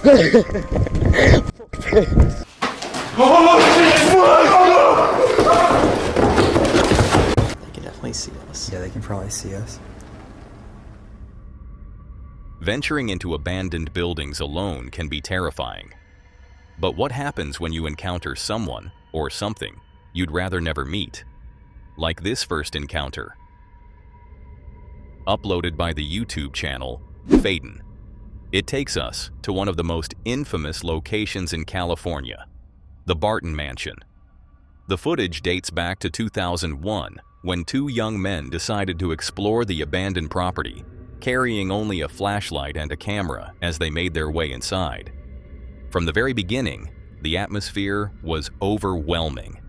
They can definitely see us. Yeah, they can probably see us. Venturing into abandoned buildings alone can be terrifying. But what happens when you encounter someone or something you'd rather never meet? Like this first encounter. Uploaded by the YouTube channel Faden. It takes us to one of the most infamous locations in California, the Barton Mansion. The footage dates back to 2001, when two young men decided to explore the abandoned property, carrying only a flashlight and a camera as they made their way inside. From the very beginning, the atmosphere was overwhelming.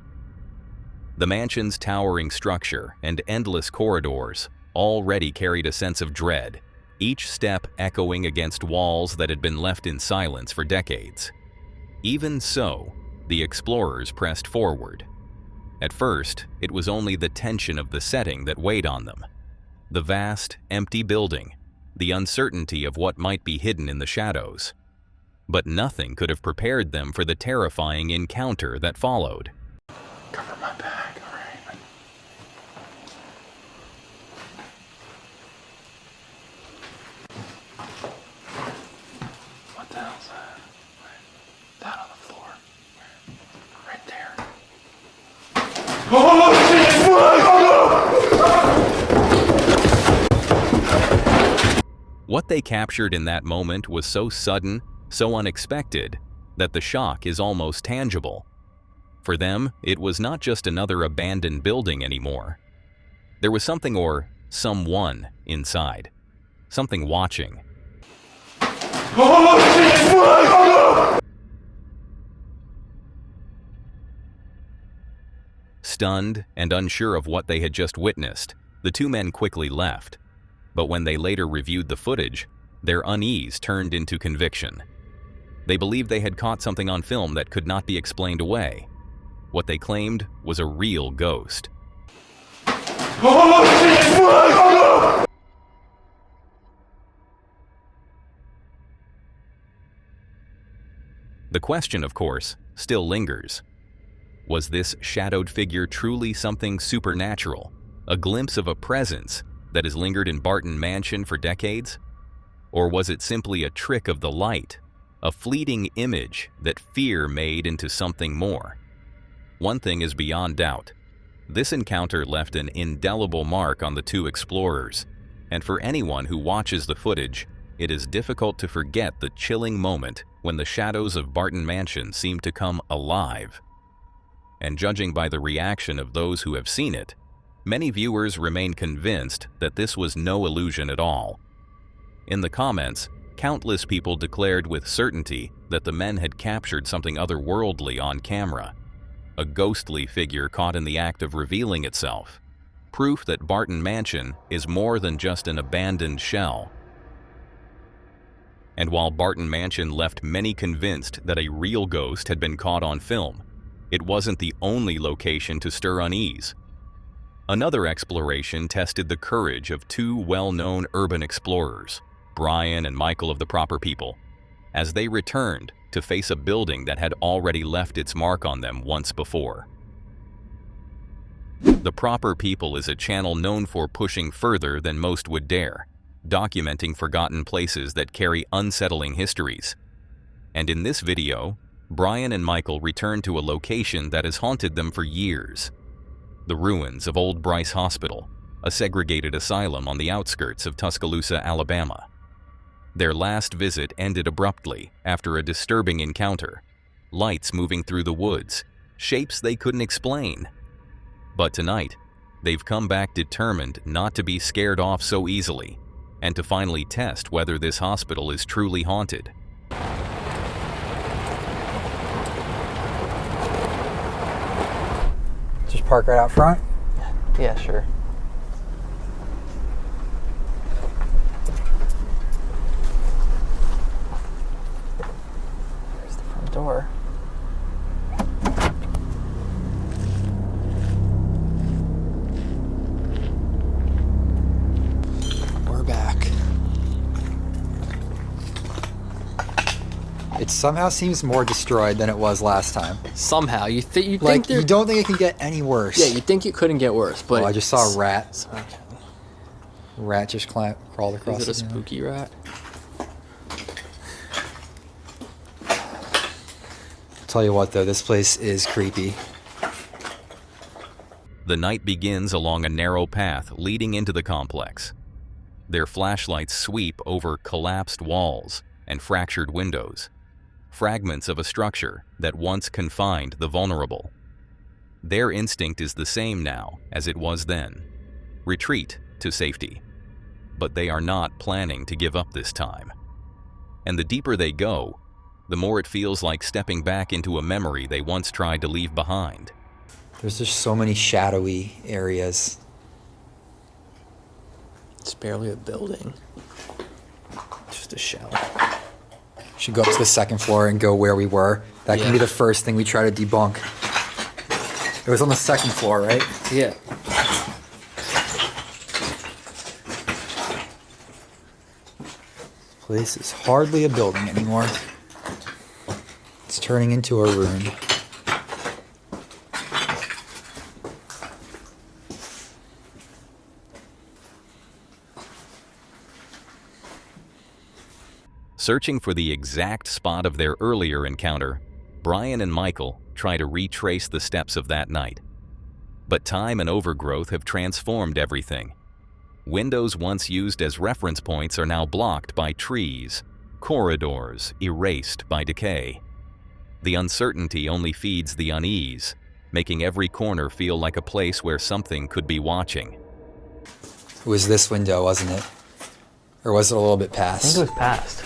The mansion's towering structure and endless corridors already carried a sense of dread, each step echoing against walls that had been left in silence for decades. Even so, the explorers pressed forward. At first, it was only the tension of the setting that weighed on them. The vast, empty building, the uncertainty of what might be hidden in the shadows. But nothing could have prepared them for the terrifying encounter that followed. Cover my back, all right? What the hell's that? That on the floor. Right there. Oh, shit! What they captured in that moment was so sudden, so unexpected, that the shock is almost tangible. For them, it was not just another abandoned building anymore. There was something or someone inside. Something watching. Stunned and unsure of what they had just witnessed, the two men quickly left. But when they later reviewed the footage, their unease turned into conviction. They believed they had caught something on film that could not be explained away. What they claimed was a real ghost. The question, of course, still lingers. Was this shadowed figure truly something supernatural, a glimpse of a presence that has lingered in Barton Mansion for decades? Or was it simply a trick of the light, a fleeting image that fear made into something more? One thing is beyond doubt. This encounter left an indelible mark on the two explorers, and for anyone who watches the footage, it is difficult to forget the chilling moment when the shadows of Barton Mansion seemed to come alive. And judging by the reaction of those who have seen it, many viewers remain convinced that this was no illusion at all. In the comments, countless people declared with certainty that the men had captured something otherworldly on camera, a ghostly figure caught in the act of revealing itself, proof that Barton Mansion is more than just an abandoned shell. And while Barton Mansion left many convinced that a real ghost had been caught on film, it wasn't the only location to stir unease. Another exploration tested the courage of two well-known urban explorers, Brian and Michael of the Proper People, as they returned to face a building that had already left its mark on them once before. The Proper People is a channel known for pushing further than most would dare, documenting forgotten places that carry unsettling histories. And in this video, Brian and Michael return to a location that has haunted them for years. The ruins of old Bryce Hospital, a segregated asylum on the outskirts of Tuscaloosa, Alabama. Their last visit ended abruptly after a disturbing encounter. Lights moving through the woods, shapes they couldn't explain. But tonight, they've come back determined not to be scared off so easily, and to finally test whether this hospital is truly haunted. Just park right out front? Yeah, sure. There's the front door. We're back. It somehow seems more destroyed than it was last time. Somehow. You think Like, there... you don't think it can get any worse. Yeah, you think it couldn't get worse, but... Oh, I just saw a rat. Okay. Rat just crawled across. Is it a spooky rat? Tell you what, though, this place is creepy. The night begins along a narrow path leading into the complex. Their flashlights sweep over collapsed walls and fractured windows, fragments of a structure that once confined the vulnerable. Their instinct is the same now as it was then: retreat to safety. But they are not planning to give up this time. And the deeper they go, the more it feels like stepping back into a memory they once tried to leave behind. There's just so many shadowy areas. It's barely a building. Just a shell. Should go up to the second floor and go where we were. That can be the first thing we try to debunk. It was on the second floor, right? Yeah. This place is hardly a building anymore. It's turning into a room. Searching for the exact spot of their earlier encounter, Brian and Michael try to retrace the steps of that night. But time and overgrowth have transformed everything. Windows once used as reference points are now blocked by trees, corridors erased by decay. The uncertainty only feeds the unease, making every corner feel like a place where something could be watching. It was this window, wasn't it? Or was it a little bit I past? think it was past.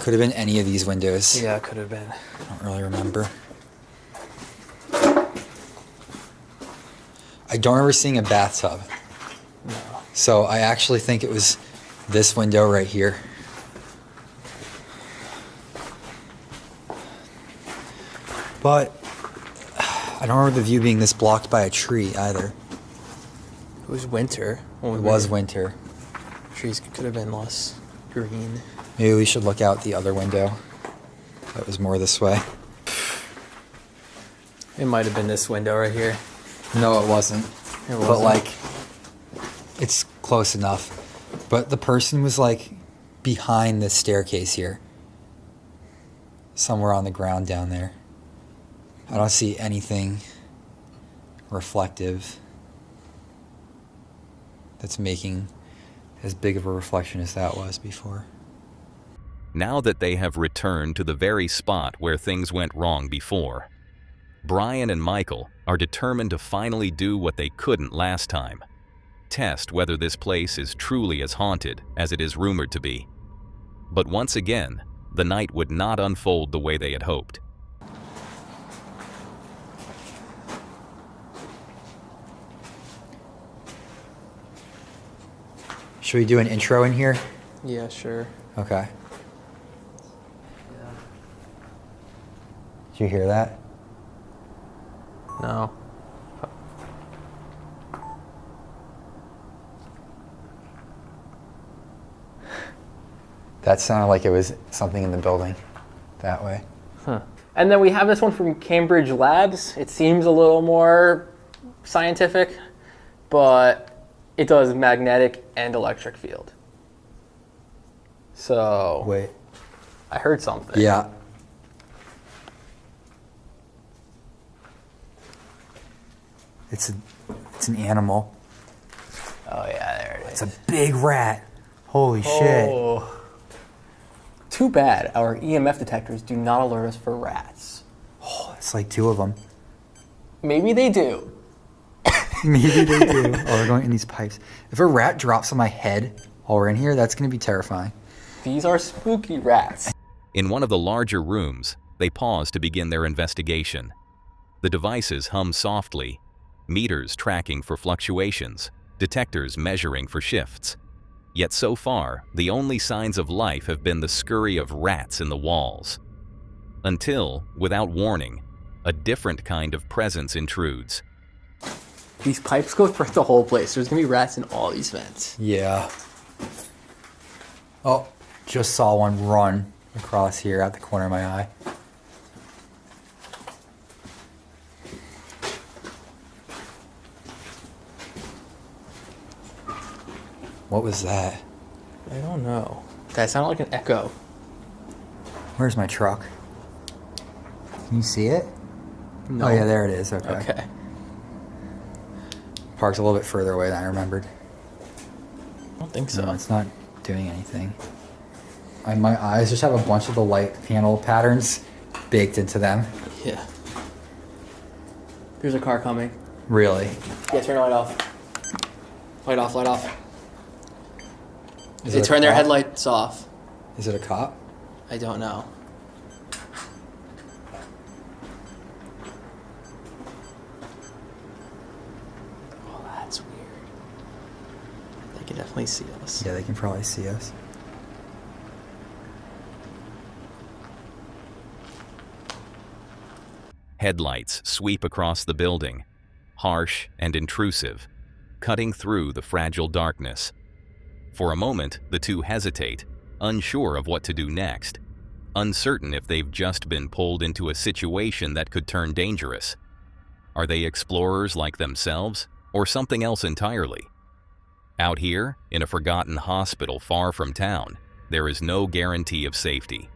Could have been any of these windows. Yeah, it could have been. I don't really remember. I don't remember seeing a bathtub. No. So I actually think it was this window right here. But I don't remember the view being this blocked by a tree either. It was winter. It was winter. Trees could have been less green. Maybe we should look out the other window. That was more this way. It might have been this window right here. No, it wasn't. It But wasn't. like, it's close enough. But the person was like behind this staircase here. Somewhere on the ground down there. I don't see anything reflective that's making as big of a reflection as that was before. Now that they have returned to the very spot where things went wrong before, Brian and Michael are determined to finally do what they couldn't last time: test whether this place is truly as haunted as it is rumored to be. But once again, the night would not unfold the way they had hoped. Should we do an intro in here? Yeah, sure. Okay. Did you hear that? No. That sounded like it was something in the building that way. Huh. And then we have this one from Cambridge Labs. It seems a little more scientific, but it does magnetic and electric field. So, Wait. I heard something. Yeah. It's an animal. Oh yeah, there it is. It's a big rat. Holy shit. Oh. Too bad our EMF detectors do not alert us for rats. Oh, it's like two of them. Maybe they do. Maybe they do. Oh, they're going in these pipes. If a rat drops on my head while we're in here, that's going to be terrifying. These are spooky rats. In one of the larger rooms, they pause to begin their investigation. The devices hum softly, meters tracking for fluctuations, detectors measuring for shifts. Yet so far, the only signs of life have been the scurry of rats in the walls. Until, without warning, a different kind of presence intrudes. These pipes go throughout the whole place. There's gonna be rats in all these vents. Yeah. Oh, just saw one run across here at the corner of my eye. What was that? I don't know. That sounded like an echo. Where's my truck? Can you see it? No. Oh yeah, there it is. Okay. Okay. Parked a little bit further away than I remembered. I don't think so. No, it's not doing anything. My eyes just have a bunch of the light panel patterns baked into them. Yeah. There's a car coming. Really? Yeah, turn the light off. Light off, light off. Is They it a turn their cop? headlights off. Is it a cop? I don't know. Oh, that's weird. They can definitely see us. Yeah, they can probably see us. Headlights sweep across the building, harsh and intrusive, cutting through the fragile darkness. For a moment, the two hesitate, unsure of what to do next, uncertain if they've just been pulled into a situation that could turn dangerous. Are they explorers like themselves, or something else entirely? Out here, in a forgotten hospital far from town, there is no guarantee of safety.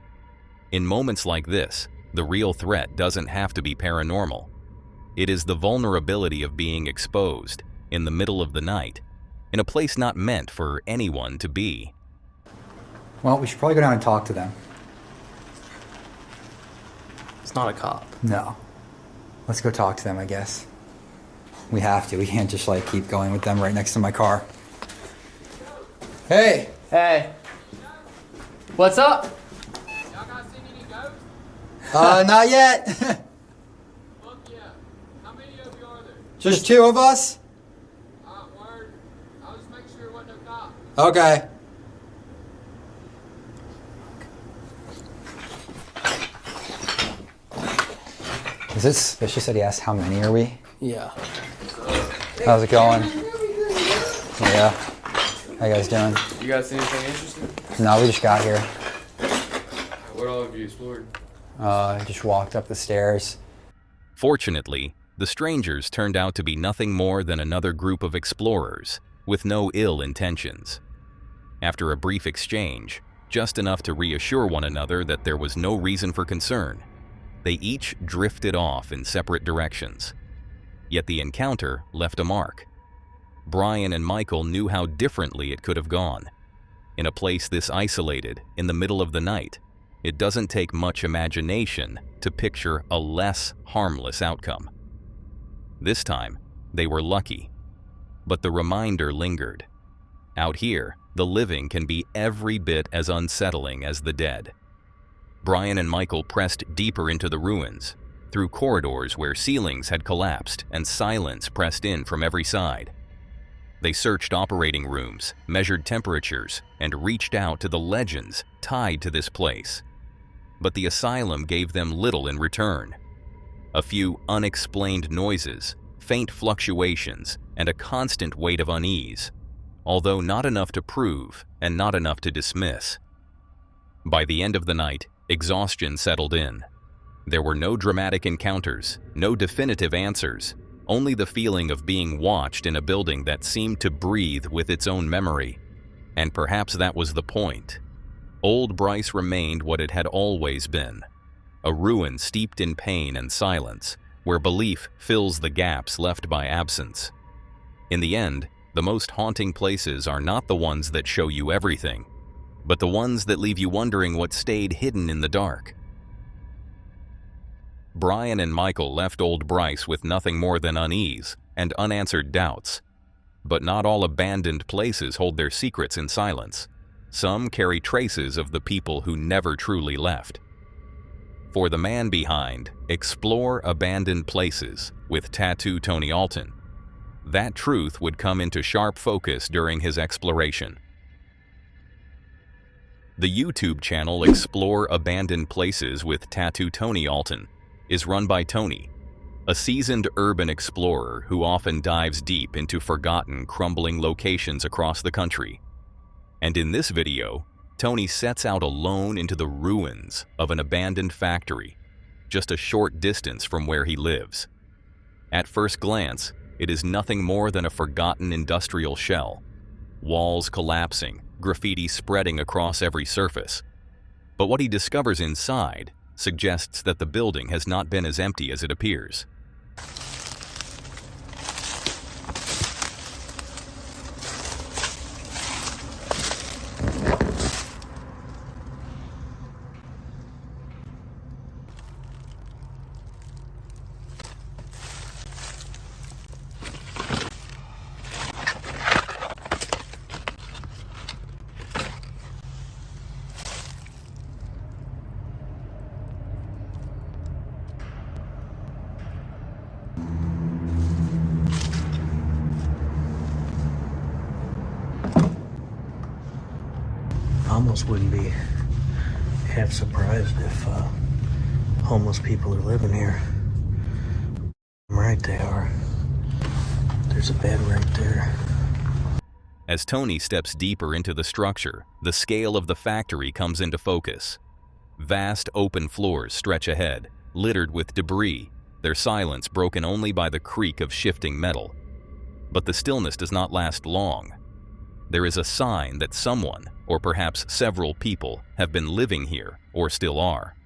In moments like this, the real threat doesn't have to be paranormal. It is the vulnerability of being exposed in the middle of the night, in a place not meant for anyone to be. Well, we should probably go down and talk to them. It's not a cop. No. Let's go talk to them, I guess. We have to. We can't just like keep going with them right next to my car. Hey! Hey. What's up? Y'all guys seen any ghosts? Not yet. Fuck yeah. How many of you are there? Just two of us? Word. I'll just make sure it wasn't no cop. Okay. Is this suspicious that he asked how many are we? Yeah. How's it going? Yeah. How you guys doing? You guys see anything interesting? No, we just got here. What all have you explored? Just walked up the stairs. Fortunately, the strangers turned out to be nothing more than another group of explorers with no ill intentions. After a brief exchange, just enough to reassure one another that there was no reason for concern, they each drifted off in separate directions. Yet the encounter left a mark. Brian and Michael knew how differently it could have gone. In a place this isolated, in the middle of the night, it doesn't take much imagination to picture a less harmless outcome. This time, they were lucky, but the reminder lingered. Out here, the living can be every bit as unsettling as the dead. Brian and Michael pressed deeper into the ruins, through corridors where ceilings had collapsed and silence pressed in from every side. They searched operating rooms, measured temperatures, and reached out to the legends tied to this place. But the asylum gave them little in return. A few unexplained noises, faint fluctuations, and a constant weight of unease, although not enough to prove and not enough to dismiss. By the end of the night, exhaustion settled in. There were no dramatic encounters, no definitive answers, only the feeling of being watched in a building that seemed to breathe with its own memory. And perhaps that was the point. Old Bryce remained what it had always been, a ruin steeped in pain and silence, where belief fills the gaps left by absence. In the end, the most haunting places are not the ones that show you everything, but the ones that leave you wondering what stayed hidden in the dark. Brian and Michael left old Bryce with nothing more than unease and unanswered doubts. But not all abandoned places hold their secrets in silence. Some carry traces of the people who never truly left. For the man behind Explore Abandoned Places with Tattoo Tony Alton, that truth would come into sharp focus during his exploration. The YouTube channel Explore Abandoned Places with Tattoo Tony Alton is run by Tony, a seasoned urban explorer who often dives deep into forgotten, crumbling locations across the country. And in this video, Tony sets out alone into the ruins of an abandoned factory, just a short distance from where he lives. At first glance, it is nothing more than a forgotten industrial shell. Walls collapsing, graffiti spreading across every surface. But what he discovers inside suggests that the building has not been as empty as it appears. Almost wouldn't be half surprised if homeless people are living here. Right, they are. There's a bed right there. As Tony steps deeper into the structure, the scale of the factory comes into focus. Vast open floors stretch ahead, littered with debris, their silence broken only by the creak of shifting metal. But the stillness does not last long. There is a sign that someone, or perhaps several people, have been living here, or still are.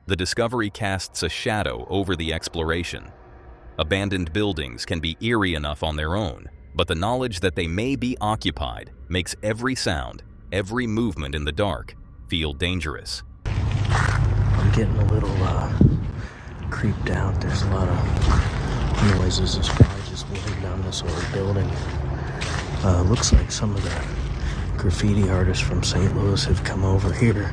The discovery casts a shadow over the exploration. Abandoned buildings can be eerie enough on their own, but the knowledge that they may be occupied makes every sound, every movement in the dark, feel dangerous. I'm getting a little creeped out. There's a lot of noises. There's probably just wind down this old building. Looks like some of the graffiti artists from St. Louis have come over here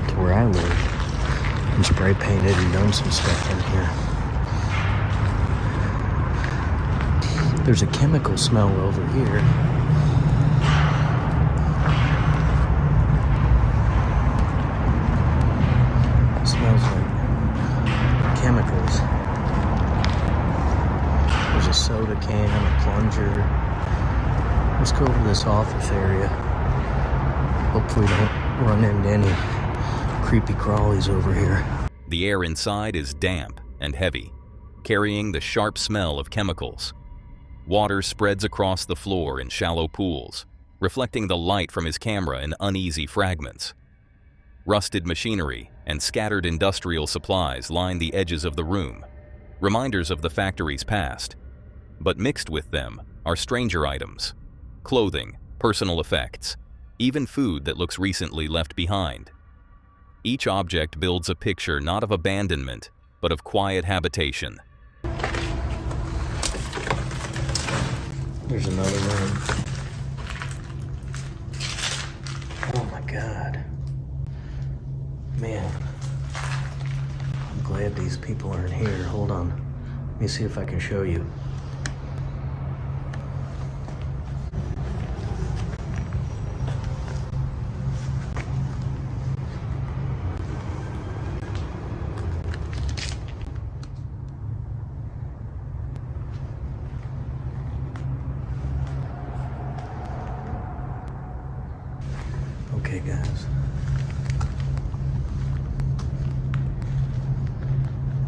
to where I live and spray painted and done some stuff in here. There's a chemical smell over here. It smells like chemicals. There's a soda can, a plunger. Let's go over this office area. Hopefully we don't run into any creepy crawlies over here. The air inside is damp and heavy, carrying the sharp smell of chemicals. Water spreads across the floor in shallow pools, reflecting the light from his camera in uneasy fragments. Rusted machinery and scattered industrial supplies line the edges of the room, reminders of the factory's past. But mixed with them are stranger items. Clothing, personal effects, even food that looks recently left behind. Each object builds a picture not of abandonment, but of quiet habitation. There's another room. Oh my God. Man. I'm glad these people aren't here. Hold on. Let me see if I can show you. Okay, guys.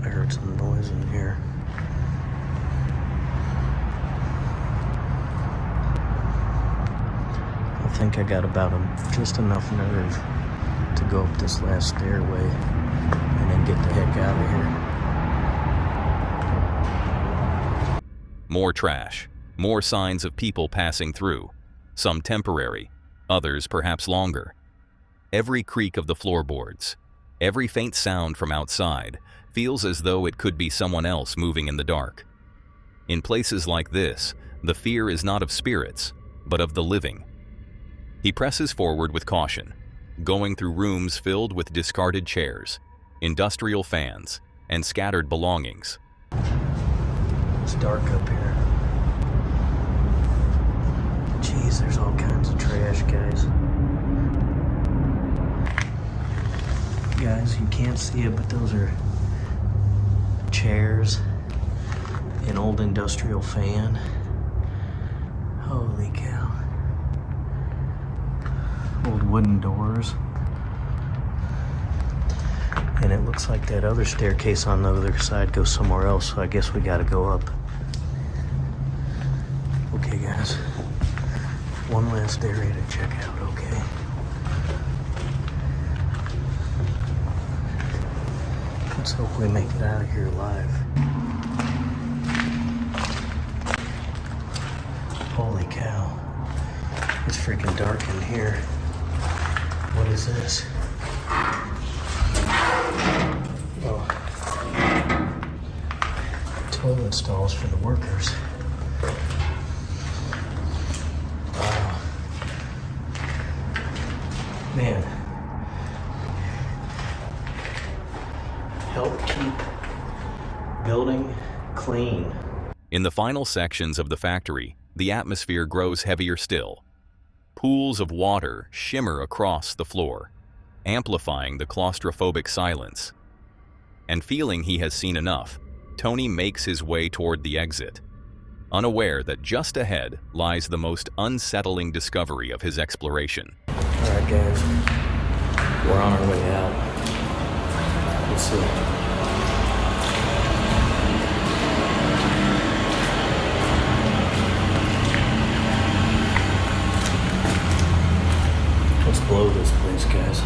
I heard some noise in here. I think I got about just enough nerve to go up this last stairway and then get the heck out of here. More trash, more signs of people passing through, some temporary, others perhaps longer. Every creak of the floorboards, every faint sound from outside feels as though it could be someone else moving in the dark. In places like this, the fear is not of spirits, but of the living. He presses forward with caution, going through rooms filled with discarded chairs, industrial fans, and scattered belongings. It's dark up here. Jeez, there's all kinds of trash, guys. Guys, you can't see it, but those are chairs, an old industrial fan. Holy cow. Old wooden doors. And it looks like that other staircase on the other side goes somewhere else, so I guess we gotta go up. Okay, guys. One last area to check out, okay? Let's hope we make it out of here alive. Holy cow. It's freaking dark in here. What is this? Oh. Toilet stalls for the workers. Wow. Man. Help keep building clean. In the final sections of the factory, the atmosphere grows heavier still. Pools of water shimmer across the floor, amplifying the claustrophobic silence. And feeling he has seen enough, Tony makes his way toward the exit, unaware that just ahead lies the most unsettling discovery of his exploration. Alright guys, we're on our way out. Let's see. Let's blow this place, guys.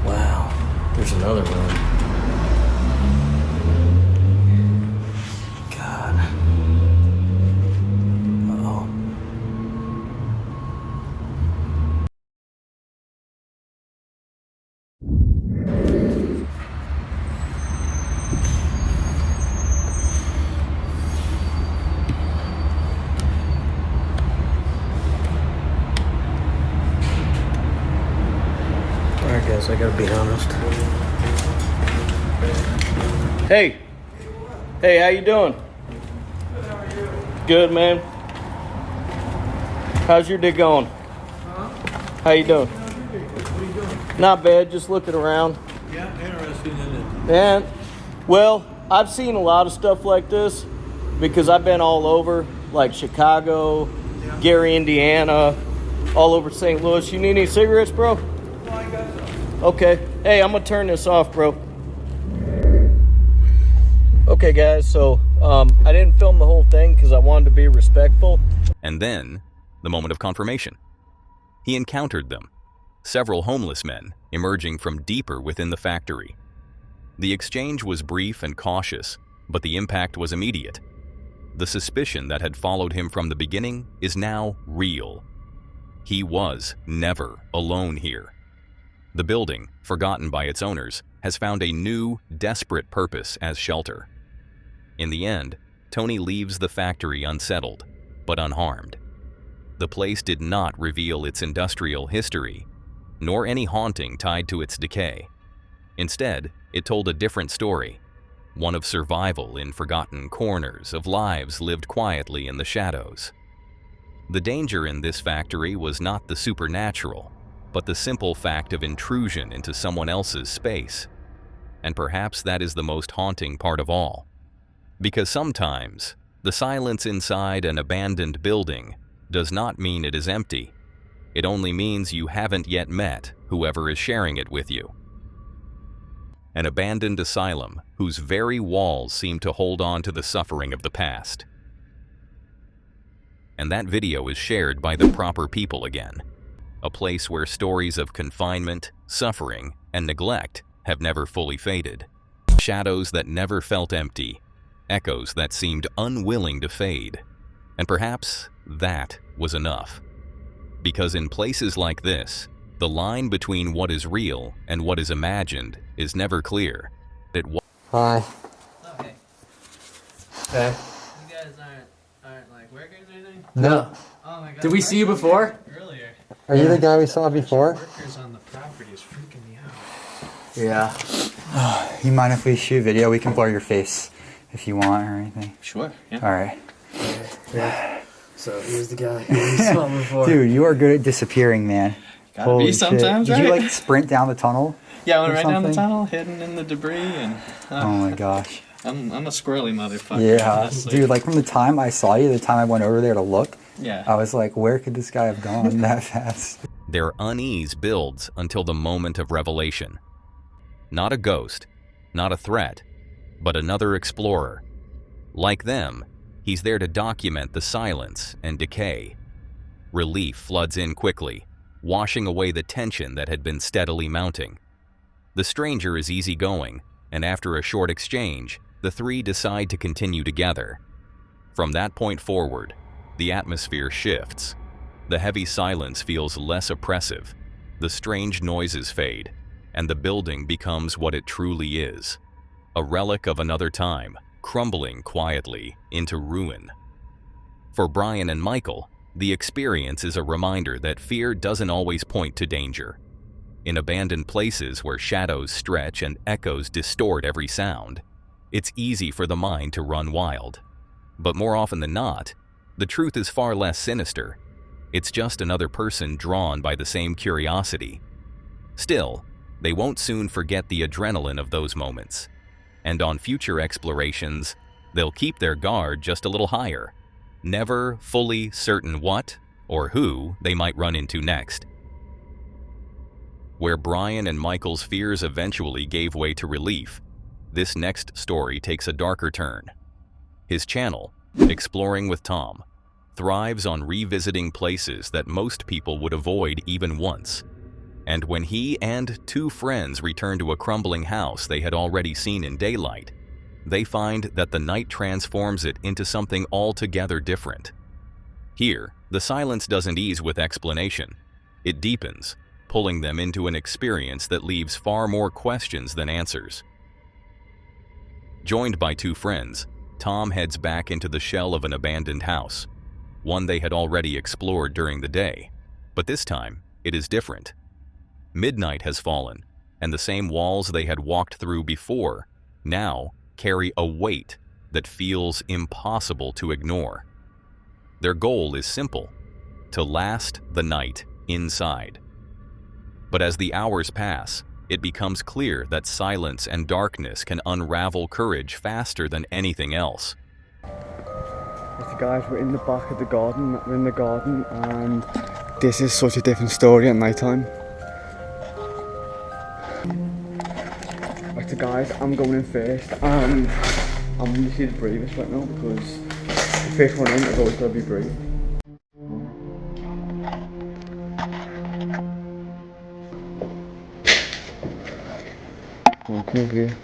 Wow, there's another room. God. Uh-oh. Alright guys, I gotta be honest. Hey! Hey, how you doing? Good, how are you? Good, man. How's your day going? Huh? How you doing? What are you doing? Not bad, just looking around. Yeah, interesting, isn't it? And, well, I've seen a lot of stuff like this because I've been all over, like Chicago, Yeah. Gary, Indiana, all over St. Louis. You need any cigarettes, bro? Well, I got some. Okay. Hey, I'm gonna turn this off, bro. Okay, guys, so I didn't film the whole thing because I wanted to be respectful. And then, the moment of confirmation. He encountered them, several homeless men emerging from deeper within the factory. The exchange was brief and cautious, but the impact was immediate. The suspicion that had followed him from the beginning is now real. He was never alone here. The building, forgotten by its owners, has found a new, desperate purpose as shelter. In the end, Tony leaves the factory unsettled, but unharmed. The place did not reveal its industrial history, nor any haunting tied to its decay. Instead, it told a different story, one of survival in forgotten corners of lives lived quietly in the shadows. The danger in this factory was not the supernatural, but the simple fact of intrusion into someone else's space. And perhaps that is the most haunting part of all. Because sometimes, the silence inside an abandoned building does not mean it is empty. It only means you haven't yet met whoever is sharing it with you. An abandoned asylum whose very walls seem to hold on to the suffering of the past. And that video is shared by the proper people again. A place where stories of confinement, suffering, and neglect have never fully faded. Shadows that never felt empty, echoes that seemed unwilling to fade. And perhaps that was enough. Because in places like this, the line between what is real and what is imagined is never clear. Hi. Okay. Okay. You guys aren't like workers or anything? No. Oh my god. Did we see you before? Earlier. Are you the guy we saw before? Workers on the property is freaking me out. Yeah. You mind if we shoot video? We can blur your face if you want or anything. Sure. Yeah. All right. Yeah. So here's the guy we saw before. Dude, you are good at disappearing, man. Gotta Holy be sometimes, shit. Did you right? like sprint down the tunnel? Yeah, I went or right down the something? tunnel, hidden in the debris, and Oh my gosh. I'm a squirrely motherfucker. Yeah, honestly. dude, like from the time I saw you, the time I went over there to look, Yeah. I was like, where could this guy have gone that fast? Their unease builds until the moment of revelation. Not a ghost, not a threat, but another explorer. Like them, he's there to document the silence and decay. Relief floods in quickly, washing away the tension that had been steadily mounting. The stranger is easygoing, and after a short exchange, the three decide to continue together. From that point forward, the atmosphere shifts. The heavy silence feels less oppressive, the strange noises fade, and the building becomes what it truly is. A relic of another time, crumbling quietly into ruin. For Brian and Michael, the experience is a reminder that fear doesn't always point to danger. In abandoned places where shadows stretch and echoes distort every sound, it's easy for the mind to run wild. But more often than not, the truth is far less sinister. It's just another person drawn by the same curiosity. Still, they won't soon forget the adrenaline of those moments. And on future explorations, they'll keep their guard just a little higher, never fully certain what or who they might run into next. Where Brian and Michael's fears eventually gave way to relief, this next story takes a darker turn. His channel, Exploring with Tom, thrives on revisiting places that most people would avoid even once. And when he and two friends return to a crumbling house they had already seen in daylight, they find that the night transforms it into something altogether different. Here, the silence doesn't ease with explanation. It deepens, pulling them into an experience that leaves far more questions than answers. Joined by two friends, Tom heads back into the shell of an abandoned house, one they had already explored during the day, but this time it is different. Midnight has fallen, and the same walls they had walked through before now carry a weight that feels impossible to ignore. Their goal is simple: to last the night inside. But as the hours pass, it becomes clear that silence and darkness can unravel courage faster than anything else. The guys were in the back of the garden, we're in the garden, and this is such a different story at night time. Right, so guys, I'm going in first, and I'm literally the bravest right now because the first one in is always got to be brave. Come over here.